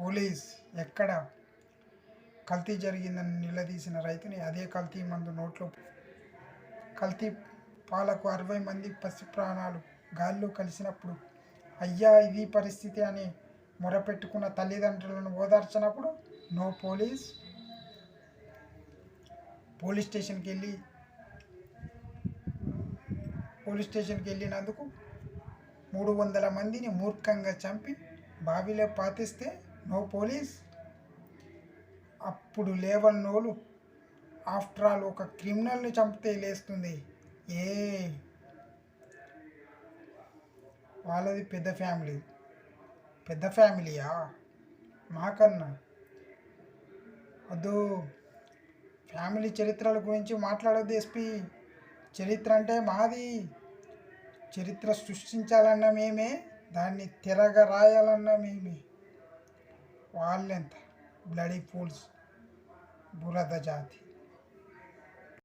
Police ఎక్కడ కల్తీ జరిగిందని నిలదీసిన రైతుని అదే కల్తీ మందు నోట్లో కల్తీ పాలకు 60 మంది పసి ప్రాణాలు గాల్లో కలిసినప్పుడు అయ్యా ఇది పరిస్థితి అని మొరపెట్టుకున్న తల్లిదండ్రులను ఓదార్చినప్పుడు నో పోలీస్ పోలీస్ స్టేషన్కి వెళ్ళినందుకు 300 మందిని మూర్ఖంగా చంపి బావిలో పాతిస్తే నో పోలీస్. అప్పుడు లేవన్నోళ్ళు ఆఫ్టర్ ఆల్ ఒక క్రిమినల్ని చంపితే లేస్తుంది. వాళ్ళది పెద్ద ఫ్యామిలీయా? మాకన్నా వద్దు. ఫ్యామిలీ చరిత్రల గురించి మాట్లాడొద్దు ఎస్పీ. చరిత్ర అంటే మాది. చరిత్ర సృష్టించాలన్న మేమే, దాన్ని తిరగ రాయాలన్న మేమే. వాళ్ళెంత బ్లడీ ఫూల్స్, బురద జాతి.